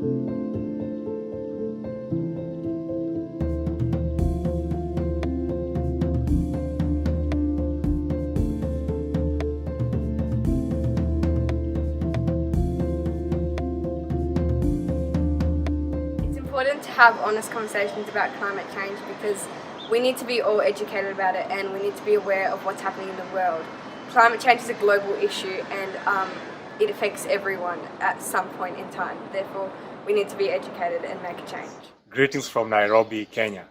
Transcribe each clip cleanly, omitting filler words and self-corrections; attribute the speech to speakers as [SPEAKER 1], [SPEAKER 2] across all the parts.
[SPEAKER 1] It's important to have honest conversations about climate change because we need to be all educated about it and we need to be aware of what's happening in the world. Climate change is a global issue and it affects everyone at some point in time. Therefore, we need to be educated and make a change.
[SPEAKER 2] Greetings from Nairobi, Kenya.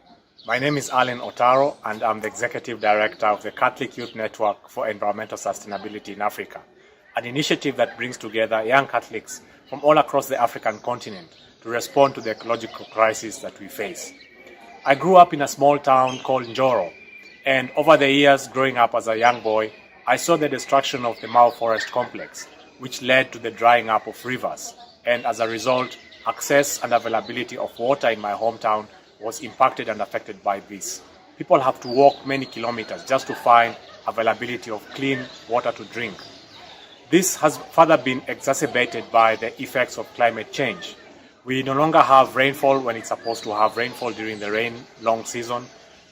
[SPEAKER 2] My name is Alan Otaro and I'm the Executive Director of the Catholic Youth Network for Environmental Sustainability in Africa, an initiative that brings together young Catholics from all across the African continent to respond to the ecological crisis that we face. I grew up in a small town called Njoro, and over the years growing up as a young boy, I saw the destruction of the Mau Forest Complex, which led to the drying up of rivers, and as a result, access and availability of water in my hometown was impacted and affected by this. People have to walk many kilometers just to find availability of clean water to drink. This has further been exacerbated by the effects of climate change. We no longer have rainfall when it's supposed to have rainfall during the rain-long season,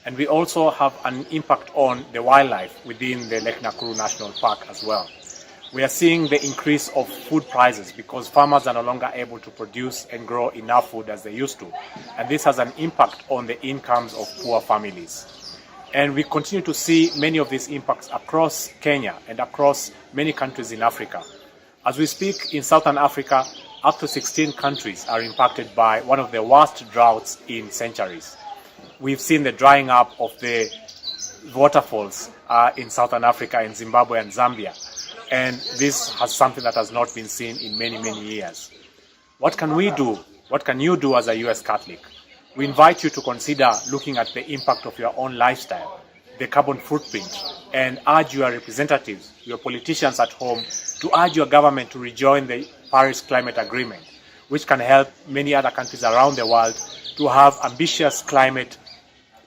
[SPEAKER 2] and we also have an impact on the wildlife within the Lake Nakuru National Park as well. We are seeing the increase of food prices because farmers are no longer able to produce and grow enough food as they used to, and this has an impact on the incomes of poor families. And we continue to see many of these impacts across Kenya and across many countries in Africa. As we speak, in Southern Africa, up to 16 countries are impacted by one of the worst droughts in centuries. We've seen the drying up of the waterfalls in Southern Africa, in Zimbabwe and Zambia. And this has something that has not been seen in many, many years. What can we do? What can you do as a US Catholic? We invite you to consider looking at the impact of your own lifestyle, the carbon footprint, and urge your representatives, your politicians at home, to urge your government to rejoin the Paris Climate Agreement, which can help many other countries around the world to have ambitious climate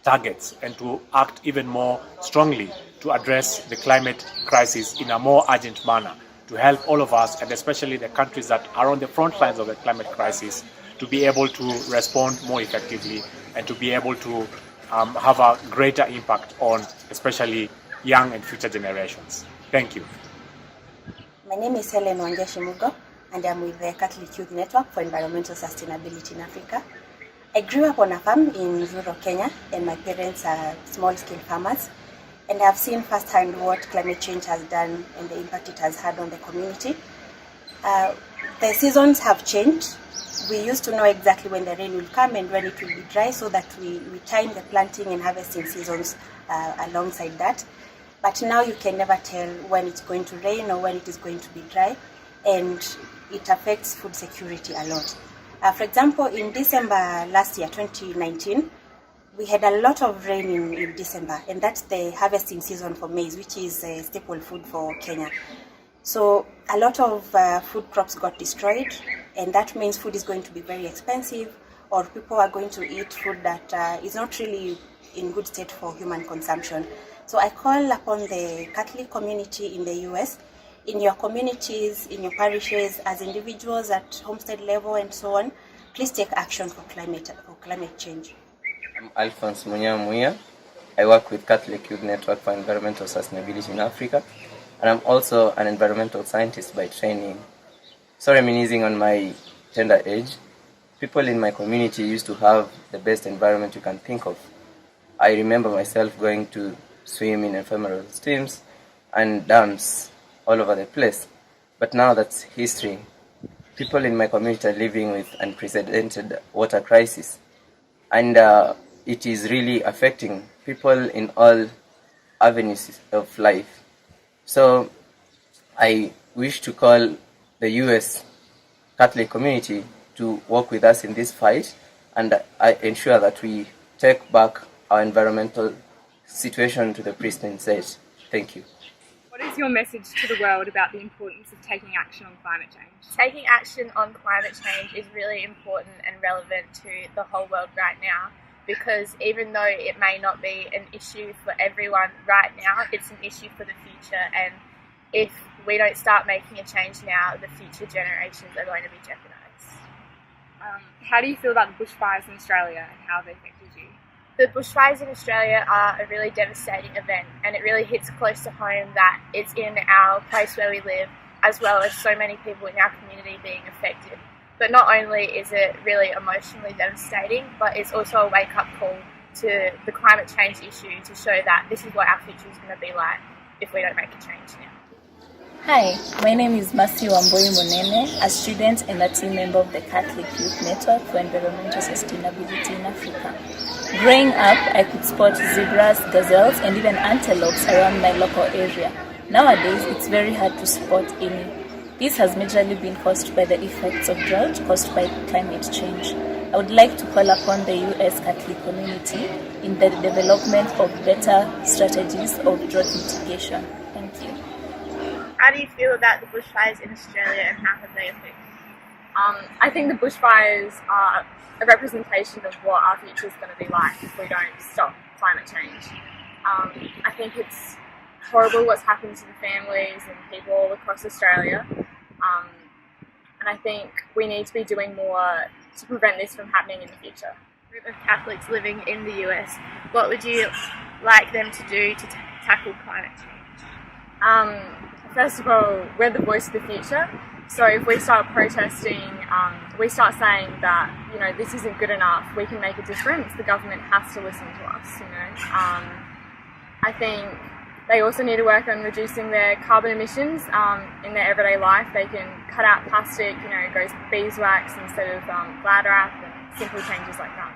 [SPEAKER 2] targets and to act even more strongly to address the climate crisis in a more urgent manner, to help all of us, and especially the countries that are on the front lines of the climate crisis, to be able to respond more effectively and to be able to have a greater impact on especially young and future generations. Thank you.
[SPEAKER 3] My name is Helen Wangeshimugo, and I'm with the Catholic Youth Network for Environmental Sustainability in Africa. I grew up on a farm in rural Kenya, and my parents are small-scale farmers. And I've seen firsthand what climate change has done and the impact it has had on the community. The seasons have changed. We used to know exactly when the rain will come and when it will be dry, so that we time the planting and harvesting seasons alongside that. But now you can never tell when it's going to rain or when it is going to be dry, and it affects food security a lot. For example, in December last year, 2019, we had a lot of rain in December, and that's the harvesting season for maize, which is a staple food for Kenya. So a lot of food crops got destroyed, and that means food is going to be very expensive, or people are going to eat food that is not really in good state for human consumption. So I call upon the Catholic community in the US, in your communities, in your parishes, as individuals at homestead level and so on, please take action for climate change.
[SPEAKER 4] I'm Alphonse Munyamuya. I work with Catholic Youth Network for Environmental Sustainability in Africa, and I'm also an environmental scientist by training. So reminiscing on my tender age, people in my community used to have the best environment you can think of. I remember myself going to swim in ephemeral streams and dams all over the place. But now that's history. People in my community are living with unprecedented water crisis, and it is really affecting people in all avenues of life. So I wish to call the US Catholic community to work with us in this fight, and I ensure that we take back our environmental situation to the pristine state. Thank you.
[SPEAKER 5] What is your message to the world about the importance of taking action on climate change?
[SPEAKER 6] Taking action on climate change is really important and relevant to the whole world right now, because even though it may not be an issue for everyone right now, it's an issue for the future, and if we don't start making a change now, the future generations are going to be jeopardized.
[SPEAKER 5] How do you feel about the bushfires in Australia and how they affected you?
[SPEAKER 6] The bushfires in Australia are a really devastating event, and it really hits close to home that it's in our place where we live, as well as so many people in our community being affected. But not only is it really emotionally devastating, but it's also a wake-up call to the climate change issue to show that this is what our future is going to be like if we don't make a change now.
[SPEAKER 7] Hi, my name is Mercy Wamboi Monene, a student and a team member of the Catholic Youth Network for Environmental Sustainability in Africa. Growing up, I could spot zebras, gazelles, and even antelopes around my local area. Nowadays, it's very hard to spot any. This has majorly been caused by the effects of drought caused by climate change. I would like to call upon the US Catholic community in the development of better strategies of drought mitigation. Thank you.
[SPEAKER 6] How do you feel about the bushfires in Australia and how have they affected you?
[SPEAKER 5] I think the bushfires are a representation of what our future is going to be like if we don't stop climate change. I think it's horrible what's happened to the families and people all across Australia, and I think we need to be doing more to prevent this from happening in the future.
[SPEAKER 6] Group of Catholics living in the US, what would you like them to do to tackle climate change?
[SPEAKER 5] First of all, we're the voice of the future. So if we start protesting, we start saying that, you know, this isn't good enough, we can make a difference. The government has to listen to us, you know. I think they also need to work on reducing their carbon emissions in their everyday life. They can cut out plastic, you know, go beeswax instead of glad wrap and simple changes like that.